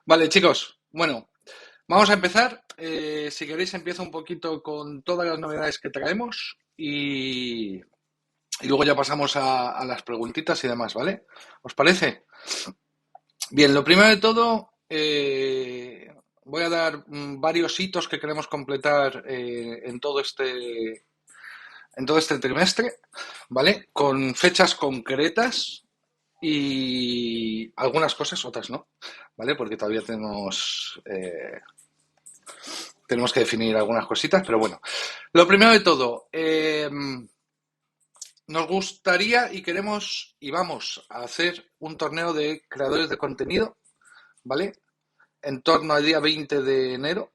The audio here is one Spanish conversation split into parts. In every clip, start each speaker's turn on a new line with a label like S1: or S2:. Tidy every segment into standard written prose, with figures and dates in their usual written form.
S1: Vale, chicos, bueno, vamos a empezar. Si queréis, empiezo un poquito con todas las novedades que traemos y luego ya pasamos a las preguntitas y demás, ¿vale? ¿Os parece? Bien, lo primero de todo, voy a dar varios hitos que queremos completar en todo este trimestre, ¿vale? Con fechas concretas y algunas cosas, otras no, ¿vale? Porque todavía tenemos que definir algunas cositas, pero bueno. Lo primero de todo, nos gustaría y queremos y vamos a hacer un torneo de creadores de contenido, ¿vale? En torno al día 20 de enero.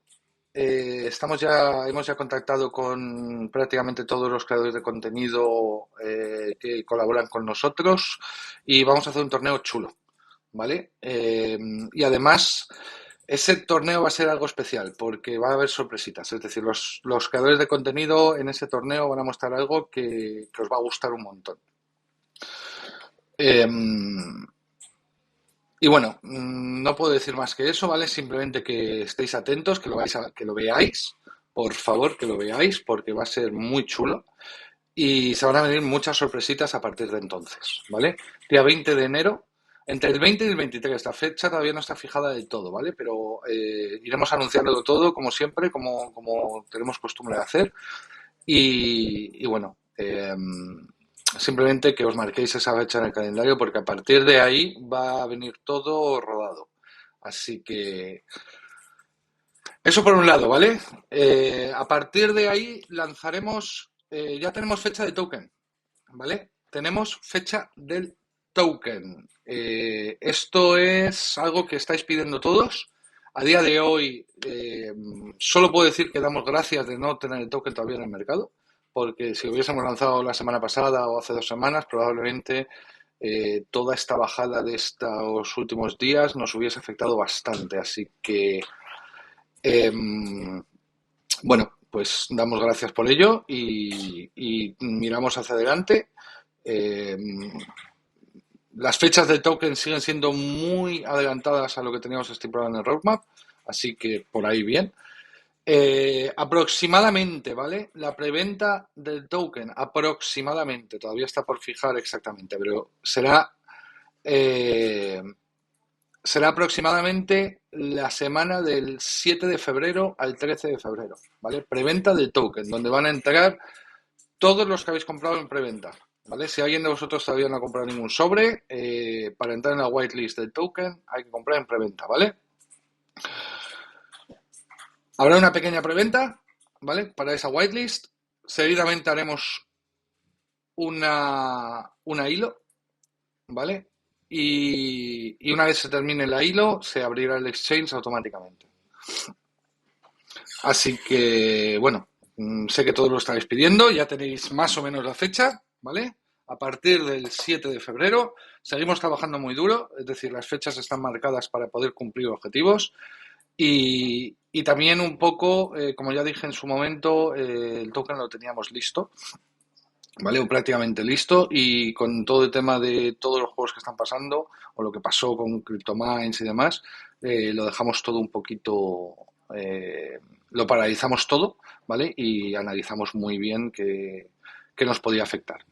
S1: Hemos ya contactado con prácticamente todos los creadores de contenido que colaboran con nosotros y vamos a hacer un torneo chulo, ¿vale? Y además, ese torneo va a ser algo especial porque va a haber sorpresitas. Es decir, los creadores de contenido en ese torneo van a mostrar algo que os va a gustar un montón. Eh, y bueno, no puedo decir más que eso, ¿vale? Simplemente que estéis atentos, que lo veáis, por favor, que lo veáis, porque va a ser muy chulo. Y se van a venir muchas sorpresitas a partir de entonces, ¿vale? Día 20 de enero, entre el 20 y el 23. La fecha todavía no está fijada del todo, ¿vale? Pero iremos anunciándolo todo, como siempre, como tenemos costumbre de hacer. Y bueno, simplemente que os marquéis esa fecha en el calendario, porque a partir de ahí va a venir todo rodado. Así que eso por un lado, ¿vale? A partir de ahí lanzaremos, ya tenemos fecha de token, ¿vale? Tenemos fecha del token. Esto es algo que estáis pidiendo todos. A día de hoy, solo puedo decir que damos gracias de no tener el token todavía en el mercado, porque si lo hubiésemos lanzado la semana pasada o hace 2 semanas, probablemente toda esta bajada de estos últimos días nos hubiese afectado bastante. Así que, eh, bueno, pues damos gracias por ello y miramos hacia adelante. Eh, las fechas del token siguen siendo muy adelantadas a lo que teníamos estipulado en el roadmap, así que por ahí bien. Aproximadamente, ¿vale? La preventa del token, aproximadamente, todavía está por fijar exactamente, pero eh, será aproximadamente la semana del 7 de febrero al 13 de febrero, ¿vale? Preventa del token, donde van a entrar todos los que habéis comprado en preventa, ¿vale? Si alguien de vosotros todavía no ha comprado ningún sobre, para entrar en la whitelist del token hay que comprar en preventa, ¿vale? Habrá una pequeña preventa, ¿vale? Para esa whitelist. Seguidamente haremos una hilo, ¿vale? Y una vez se termine la hilo, se abrirá el exchange automáticamente. Así que, bueno, sé que todos lo estáis pidiendo, ya tenéis más o menos la fecha, ¿vale? A partir del 7 de febrero seguimos trabajando muy duro, es decir, las fechas están marcadas para poder cumplir objetivos y también un poco, como ya dije en su momento, el token lo teníamos listo, ¿vale? O prácticamente listo y con todo el tema de todos los juegos que están pasando o lo que pasó con CryptoMines y demás, lo dejamos todo un poquito, lo paralizamos todo, ¿vale? Y analizamos muy bien qué nos podía afectar.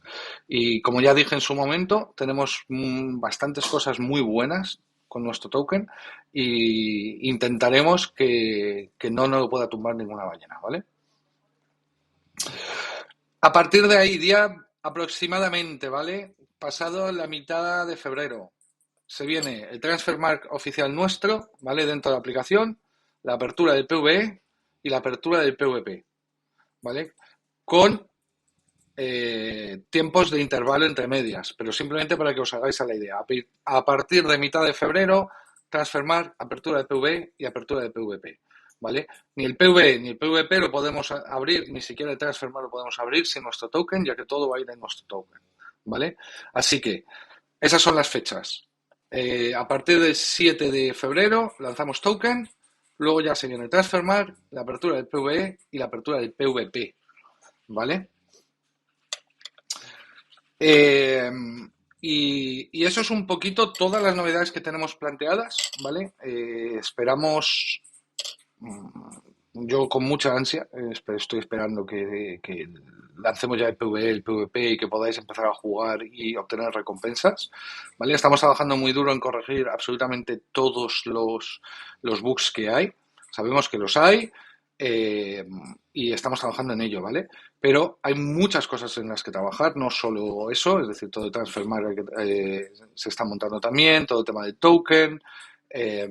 S1: Y como ya dije en su momento, tenemos bastantes cosas muy buenas con nuestro token y intentaremos que no nos lo pueda tumbar ninguna ballena, ¿vale? A partir de ahí, día aproximadamente, ¿vale? Pasado la mitad de febrero, se viene el transfer mark oficial nuestro, ¿vale? Dentro de la aplicación, la apertura del PvE y la apertura del PvP, ¿vale? Con tiempos de intervalo entre medias, pero simplemente para que os hagáis a la idea. A partir de mitad de febrero, transfer mark, apertura de PvE y apertura de PvP. ¿Vale? Ni el PvE ni el PvP lo podemos abrir, ni siquiera el transformar lo podemos abrir sin nuestro token, ya que todo va a ir en nuestro token. ¿Vale? Así que esas son las fechas. A partir del 7 de febrero lanzamos token, luego ya se viene el transformar, la apertura del PvE y la apertura del PvP. ¿Vale? Eh, Y eso es un poquito todas las novedades que tenemos planteadas, ¿vale? Esperamos, yo con mucha ansia, estoy esperando que lancemos ya el PvE, el PvP y que podáis empezar a jugar y obtener recompensas, ¿vale? Estamos trabajando muy duro en corregir absolutamente todos los bugs que hay. Sabemos que los hay, eh, y estamos trabajando en ello, ¿vale? Pero hay muchas cosas en las que trabajar, no solo eso, es decir, todo el Transfermarkt se está montando también, todo el tema del token, eh,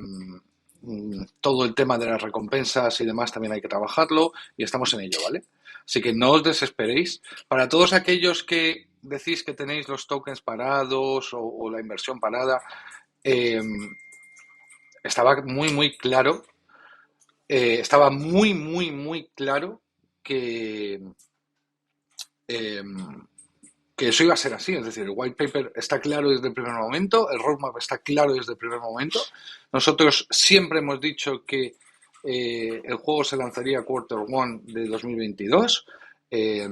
S1: todo el tema de las recompensas y demás también hay que trabajarlo y estamos en ello, ¿vale? Así que no os desesperéis. Para todos aquellos que decís que tenéis los tokens parados o la inversión parada, eh, estaba muy claro, estaba muy claro que, eh, que eso iba a ser así. Es decir, el white paper está claro desde el primer momento, el roadmap está claro desde el primer momento. Nosotros siempre hemos dicho que el juego se lanzaría quarter one de 2022. Eh,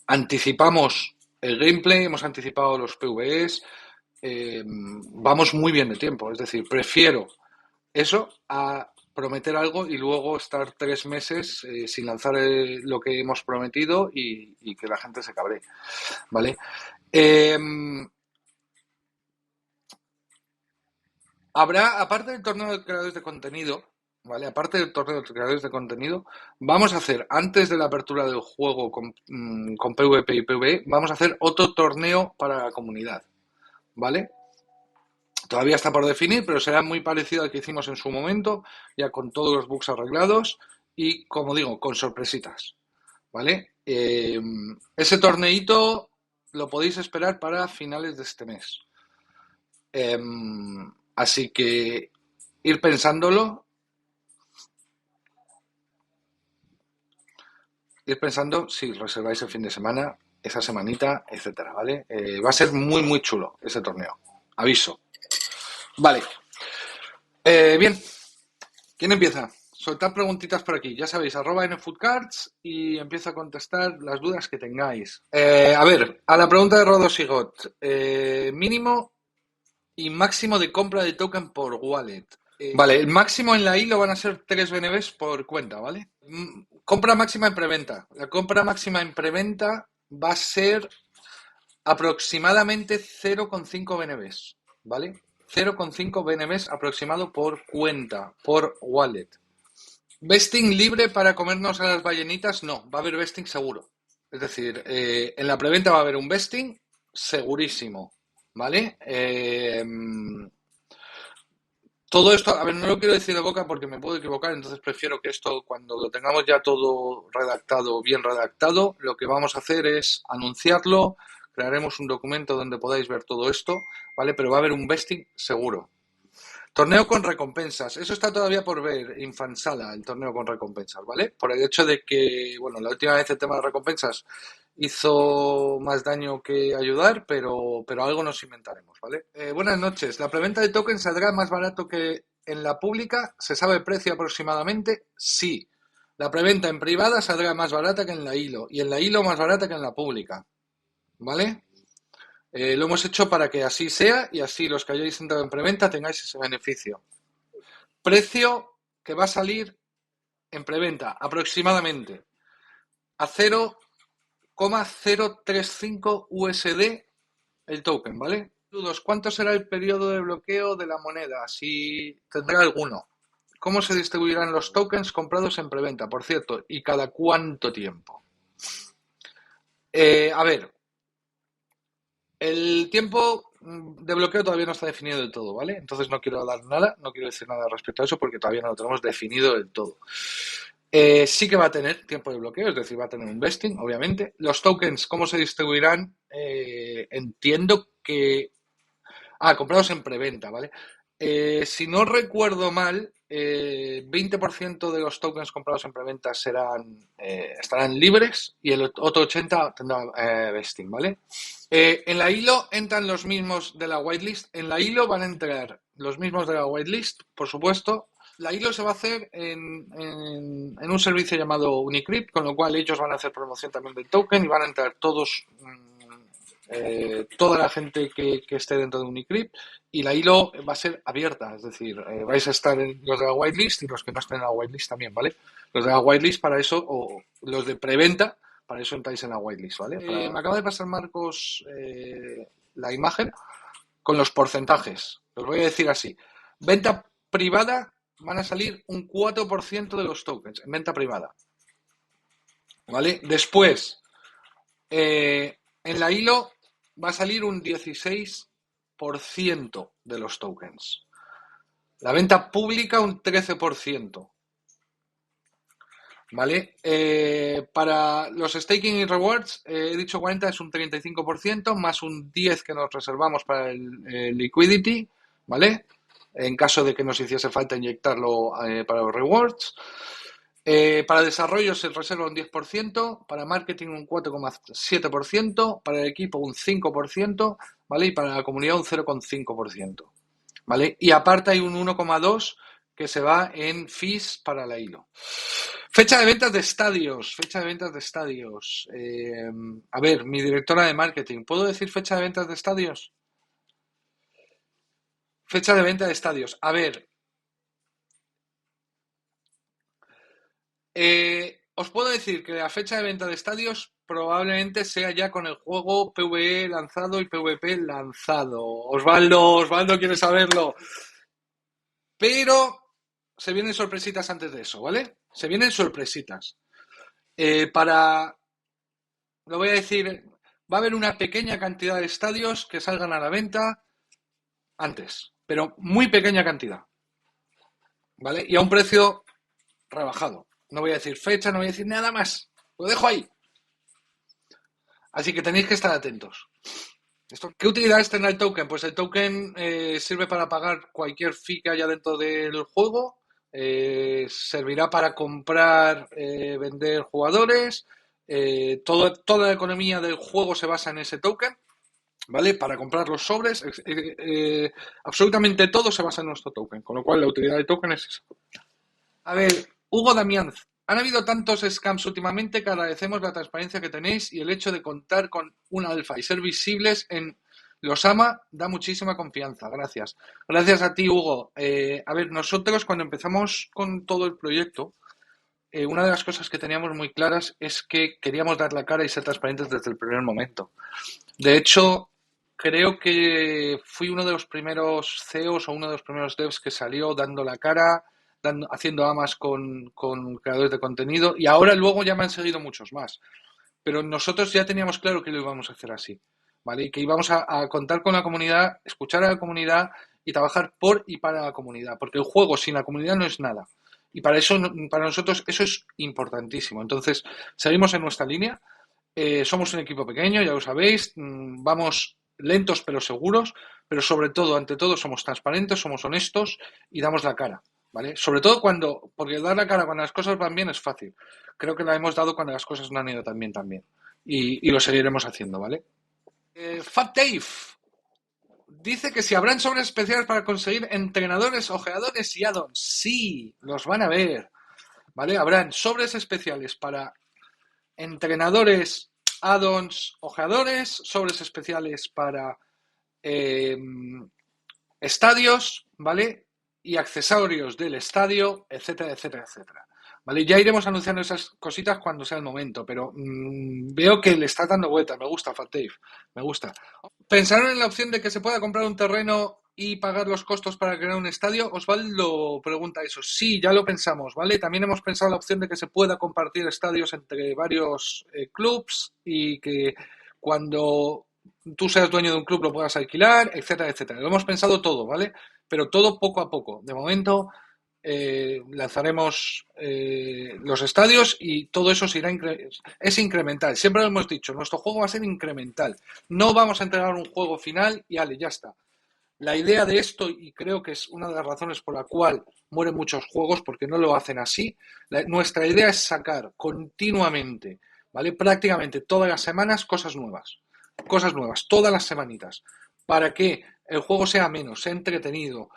S1: Anticipamos el gameplay, hemos anticipado los PvEs, vamos muy bien de tiempo. Es decir, prefiero eso a prometer algo y luego estar 3 meses sin lanzar lo que hemos prometido y que la gente se cabree, ¿vale? Eh, Habrá, aparte del torneo de creadores de contenido, ¿vale? Aparte del torneo de creadores de contenido, vamos a hacer, antes de la apertura del juego con PvP y PvE, vamos a hacer otro torneo para la comunidad, ¿vale? Todavía está por definir, pero será muy parecido al que hicimos en su momento, ya con todos los bugs arreglados y, como digo, con sorpresitas, ¿vale? Ese torneito lo podéis esperar para finales de este mes. Así que ir pensándolo, ir pensando si reserváis el fin de semana, esa semanita, etcétera, ¿vale? Va a ser muy chulo ese torneo. Aviso. Vale. Bien. ¿Quién empieza? Soltad preguntitas por aquí. Ya sabéis, @nfoodcards y empiezo a contestar las dudas que tengáis. A ver, a la pregunta de Rodosigot. Mínimo y máximo de compra de token por wallet. Vale, el máximo en la ILO van a ser 3 BNBs por cuenta, ¿vale? Compra máxima en preventa. La compra máxima en preventa va a ser aproximadamente 0,5 BNBs, ¿vale? 0,5 BNBs aproximado por cuenta, por wallet. ¿Vesting libre para comernos a las ballenitas? No, va a haber vesting seguro. Es decir, en la preventa va a haber un vesting segurísimo, ¿vale? Todo esto, a ver, no lo quiero decir de boca porque me puedo equivocar, entonces prefiero que esto, cuando lo tengamos ya todo redactado, bien redactado, lo que vamos a hacer es anunciarlo, crearemos un documento donde podáis ver todo esto, ¿vale? Pero va a haber un vesting seguro. Torneo con recompensas. Eso está todavía por ver, Infansala, el torneo con recompensas, ¿vale? Por el hecho de que, bueno, la última vez el tema de recompensas hizo más daño que ayudar, pero algo nos inventaremos, ¿vale? Buenas noches. ¿La preventa de tokens saldrá más barato que en la pública? ¿Se sabe el precio aproximadamente? Sí. La preventa en privada saldrá más barata que en la ILO y en la ILO más barata que en la pública, ¿vale? Lo hemos hecho para que así sea y así los que hayáis entrado en preventa tengáis ese beneficio. Precio que va a salir en preventa aproximadamente a 0,035 USD el token, ¿vale? ¿Cuánto será el periodo de bloqueo de la moneda? Si tendrá alguno. ¿Cómo se distribuirán los tokens comprados en preventa? Por cierto, ¿y cada cuánto tiempo? A ver, el tiempo de bloqueo todavía no está definido del todo, ¿vale? Entonces no quiero dar nada, no quiero decir nada respecto a eso porque todavía no lo tenemos definido del todo. Sí que va a tener tiempo de bloqueo, es decir, va a tener un vesting, obviamente. Los tokens, ¿cómo se distribuirán? Entiendo que... comprados en preventa, ¿vale? Si no recuerdo mal, 20% de los tokens comprados en preventa estarán libres y el otro 80% tendrá vesting, ¿vale? En la ILO entran los mismos de la whitelist. En la ILO van a entrar los mismos de la whitelist, por supuesto. La ILO se va a hacer en un servicio llamado Unicrypt, con lo cual ellos van a hacer promoción también del token y van a entrar todos toda la gente que esté dentro de Unicrypt, y la hilo va a ser abierta, es decir, vais a estar en los de la whitelist y los que no estén en la whitelist también, ¿vale? Los de la whitelist para eso, o los de preventa, para eso entráis en la whitelist, ¿vale? Me acaba de pasar Marcos la imagen con los porcentajes. Os voy a decir así. Venta privada van a salir un 4% de los tokens en venta privada. ¿Vale? Después, en la hilo va a salir un 16% de los tokens. La venta pública un 13%. ¿Vale? Para los staking y rewards, he dicho 40, es un 35%, más un 10 que nos reservamos para el liquidity, ¿vale? En caso de que nos hiciese falta inyectarlo para los rewards. Para desarrollo se reserva un 10%, para marketing un 4,7%, para el equipo un 5%, ¿vale? Y para la comunidad un 0,5%, ¿vale? Y aparte hay un 1,2% que se va en fees para la hilo. Fecha de ventas de estadios. A ver, mi directora de marketing, ¿puedo decir fecha de ventas de estadios? Fecha de venta de estadios. A ver, os puedo decir que la fecha de venta de estadios probablemente sea ya con el juego PvE lanzado y PvP lanzado. Osvaldo quiere saberlo. Pero se vienen sorpresitas antes de eso, ¿vale? Se vienen sorpresitas. Lo voy a decir, va a haber una pequeña cantidad de estadios que salgan a la venta antes, pero muy pequeña cantidad, ¿vale? Y a un precio rebajado. No voy a decir fecha, no voy a decir nada más. Lo dejo ahí. Así que tenéis que estar atentos. ¿Qué utilidades tendrá el token? Pues el token sirve para pagar cualquier fee que haya dentro del juego. Servirá para comprar, vender jugadores. Toda la economía del juego se basa en ese token, ¿vale? Para comprar los sobres. Absolutamente todo se basa en nuestro token, con lo cual la utilidad del token es esa. A ver, Hugo Damián, han habido tantos scams últimamente que agradecemos la transparencia que tenéis y el hecho de contar con una alfa y ser visibles en los AMA da muchísima confianza. Gracias. Gracias a ti, Hugo. A ver, nosotros cuando empezamos con todo el proyecto, una de las cosas que teníamos muy claras es que queríamos dar la cara y ser transparentes desde el primer momento. De hecho, creo que fui uno de los primeros CEOs o uno de los primeros devs que salió dando la cara, haciendo amas con creadores de contenido, y ahora luego ya me han seguido muchos más. Pero nosotros ya teníamos claro que lo íbamos a hacer así, ¿vale? Y que íbamos a contar con la comunidad, escuchar a la comunidad y trabajar por y para la comunidad, porque el juego sin la comunidad no es nada. Y para eso, para nosotros, eso es importantísimo. Entonces, seguimos en nuestra línea. Somos un equipo pequeño, ya lo sabéis, vamos lentos pero seguros, pero sobre todo, ante todo, somos transparentes, somos honestos y damos la cara, ¿vale? Sobre todo porque dar la cara cuando las cosas van bien es fácil. Creo que la hemos dado cuando las cosas no han ido tan bien también. Y lo seguiremos haciendo, ¿vale? Fat Dave dice que si habrán sobres especiales para conseguir entrenadores, ojeadores y addons. Sí, los van a ver, ¿vale? Habrán sobres especiales para entrenadores, addons, ojeadores, sobres especiales para eh, estadios, ¿vale? Y accesorios del estadio, etcétera, etcétera, etcétera. ¿Vale? Ya iremos anunciando esas cositas cuando sea el momento, pero veo que le está dando vuelta. Me gusta, Fat Dave, me gusta. ¿Pensaron en la opción de que se pueda comprar un terreno y pagar los costos para crear un estadio? Osvaldo pregunta eso. Sí, ya lo pensamos, ¿vale? También hemos pensado la opción de que se pueda compartir estadios entre varios clubs y que cuando tú seas dueño de un club lo puedas alquilar, etcétera, etcétera. Lo hemos pensado todo, ¿vale? Pero todo poco a poco. De momento lanzaremos los estadios y todo eso es incremental. Siempre lo hemos dicho, nuestro juego va a ser incremental. No vamos a entregar un juego final y ya está. La idea de esto, y creo que es una de las razones por la cual mueren muchos juegos, porque no lo hacen así, nuestra idea es sacar continuamente, ¿vale? Prácticamente todas las semanas cosas nuevas, todas las semanitas, para que el juego sea menos, sea entretenido,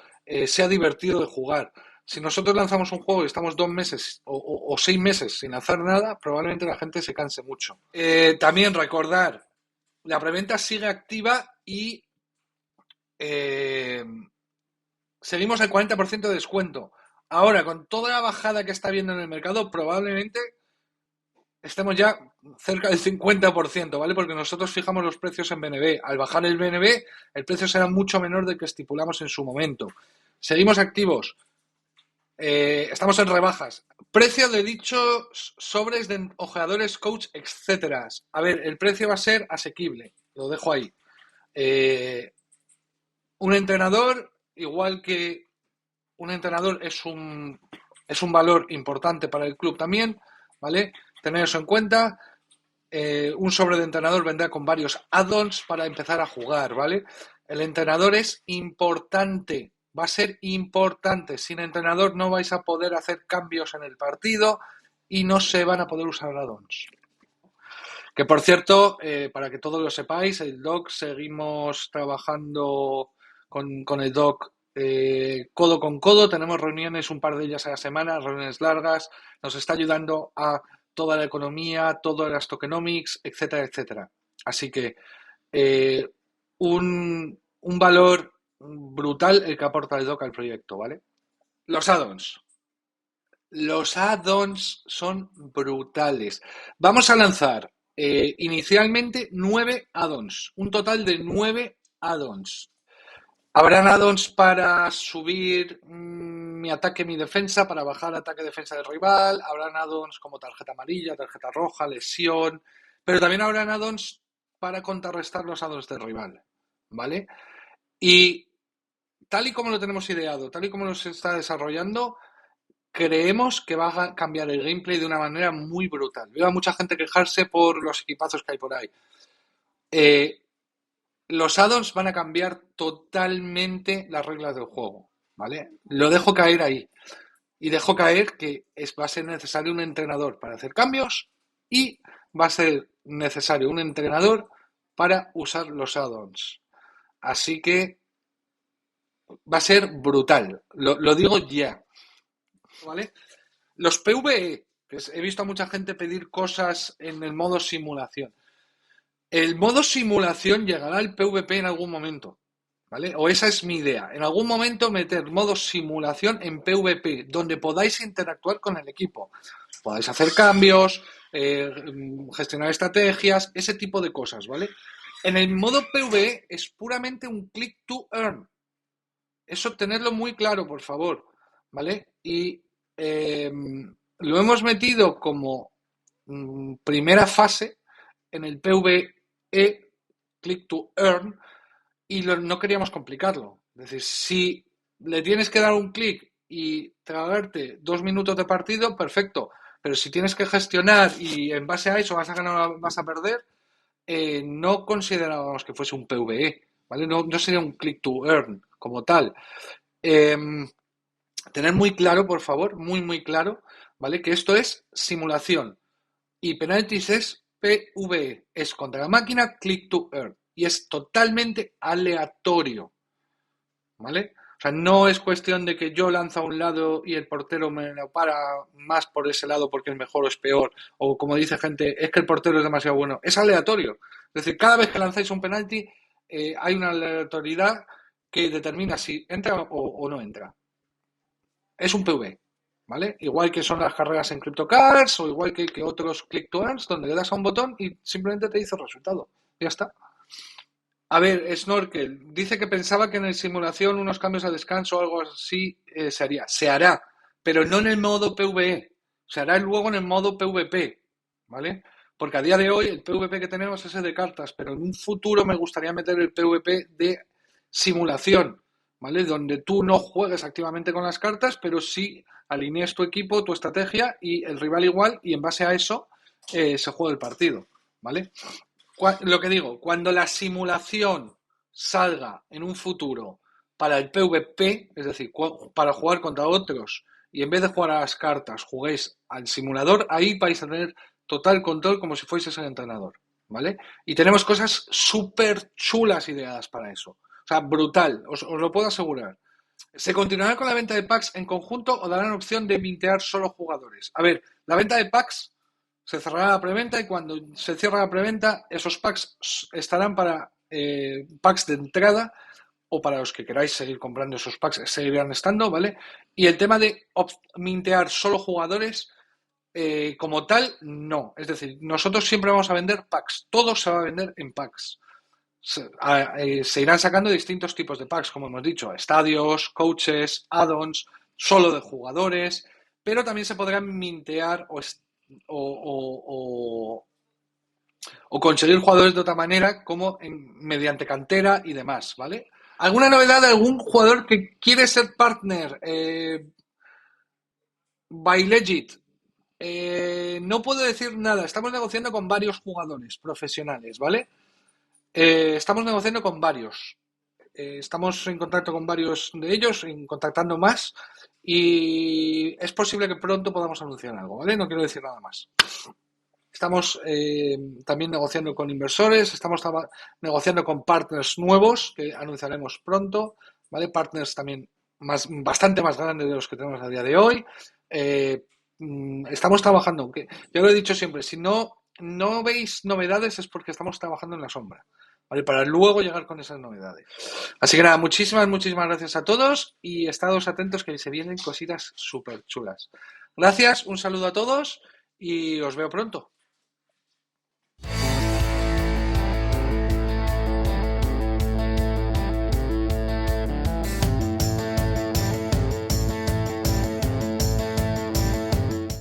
S1: sea divertido de jugar. Si nosotros lanzamos un juego y estamos 2 meses o 6 meses sin lanzar nada, probablemente la gente se canse mucho. También recordar la preventa sigue activa y seguimos al 40% de descuento. Ahora, con toda la bajada que está habiendo en el mercado, probablemente estemos ya cerca del 50%, ¿vale? Porque nosotros fijamos los precios en BNB. Al bajar el BNB, el precio será mucho menor del que estipulamos en su momento. Seguimos activos. Estamos en rebajas. Precio de dichos sobres de ojeadores, coach, etcétera. A ver, el precio va a ser asequible. Lo dejo ahí. Un entrenador, igual que un entrenador es un valor importante para el club también, ¿vale? Tener eso en cuenta. Un sobre de entrenador vendrá con varios add-ons para empezar a jugar, ¿vale? El entrenador es importante, va a ser importante. Sin entrenador no vais a poder hacer cambios en el partido y no se van a poder usar add-ons. Que por cierto, para que todos lo sepáis, el doc seguimos trabajando con el doc codo con codo. Tenemos reuniones, un par de ellas a la semana, reuniones largas. Nos está ayudando a toda la economía, todas las tokenomics, etcétera, etcétera. Así que un valor brutal el que aporta el doc al proyecto, ¿vale? Los add-ons. Los add-ons son brutales. Vamos a lanzar inicialmente 9 add-ons, un total de 9 add-ons. Habrán add-ons para subir mi ataque, mi defensa, para bajar ataque, defensa del rival. Habrán add-ons como tarjeta amarilla, tarjeta roja, lesión. Pero también habrán add-ons para contrarrestar los add-ons del rival, ¿vale? Y tal y como lo tenemos ideado, tal y como nos está desarrollando, creemos que va a cambiar el gameplay de una manera muy brutal. Veo a mucha gente quejarse por los equipazos que hay por ahí. Los add-ons van a cambiar totalmente las reglas del juego, ¿vale? Lo dejo caer ahí. Y dejo caer que va a ser necesario un entrenador para hacer cambios y va a ser necesario un entrenador para usar los add-ons. Así que va a ser brutal. Lo digo ya. ¿Vale? Los PvE, que he visto a mucha gente pedir cosas en el modo simulación. El modo simulación llegará al PvP en algún momento, ¿vale? O esa es mi idea. En algún momento meter modo simulación en PvP, donde podáis interactuar con el equipo. Podáis hacer cambios, gestionar estrategias, ese tipo de cosas, ¿vale? En el modo PvE es puramente un click to earn. Eso tenerlo muy claro, por favor, ¿vale? Y lo hemos metido como primera fase en el PvE Click to Earn y no queríamos complicarlo. Es decir, si le tienes que dar un clic y tragarte 2 minutos de partido, perfecto. Pero si tienes que gestionar y en base a eso vas a ganar o vas a perder, no considerábamos que fuese un PvE, ¿vale? No sería un Click to Earn como tal. Tener muy claro, por favor, muy claro, ¿vale? Que esto es simulación y penalties es PvE, es contra la máquina click to earn y es totalmente aleatorio, ¿vale? O sea, no es cuestión de que yo lanzo a un lado y el portero me lo para más por ese lado porque es mejor o es peor, o como dice gente, es que el portero es demasiado bueno. Es aleatorio. Es decir, cada vez que lanzáis un penalti hay una aleatoriedad que determina si entra o no entra. Es un PV, ¿vale? Igual que son las carreras en CryptoCars o igual que otros click to earns donde le das a un botón y simplemente te dice el resultado. Ya está. A ver, Snorkel, dice que pensaba que en el simulación unos cambios a descanso o algo así se haría. Se hará, pero no en el modo PvE. Se hará luego en el modo PvP, ¿vale? Porque a día de hoy el PvP que tenemos es el de cartas, pero en un futuro me gustaría meter el PvP de simulación, ¿vale? Donde tú no juegues activamente con las cartas, pero sí alinees tu equipo, tu estrategia y el rival igual, y en base a eso se juega el partido, ¿vale? Lo que digo, cuando la simulación salga en un futuro para el PvP, es decir, para jugar contra otros, y en vez de jugar a las cartas, juguéis al simulador, ahí vais a tener total control como si fueseis el entrenador, ¿vale? Y tenemos cosas súper chulas ideadas para eso. O sea, brutal, os lo puedo asegurar. ¿Se continuará con la venta de packs en conjunto o darán opción de mintear solo jugadores? A ver, la venta de packs Se cerrará la preventa y cuando se cierre la preventa, esos packs estarán para packs de entrada o para los que queráis seguir comprando esos packs, seguirán estando, ¿vale? Y el tema de mintear solo jugadores, como tal, no. Es decir, nosotros siempre vamos a vender packs. Todo se va a vender en packs. Se irán sacando distintos tipos de packs, como hemos dicho, estadios, coaches, add-ons, solo de jugadores, pero también se podrán mintear o, o conseguir jugadores de otra manera, como mediante cantera y demás, ¿vale? ¿Alguna novedad de algún jugador que quiere ser partner by Legit? No puedo decir nada. Estamos negociando con varios jugadores profesionales, ¿vale? Estamos negociando con varios. Estamos en contacto con varios de ellos, contactando más, y es posible que pronto podamos anunciar algo, ¿vale? No quiero decir nada más. Estamos también negociando con inversores, estamos negociando con partners nuevos que anunciaremos pronto, ¿vale? Partners también bastante más grandes de los que tenemos a día de hoy. Estamos trabajando, aunque yo lo he dicho siempre, si no veis novedades es porque estamos trabajando en la sombra, ¿vale? Para luego llegar con esas novedades. Así que nada, muchísimas gracias a todos y estados atentos que se vienen cositas súper chulas. Gracias, un saludo a todos y os veo pronto.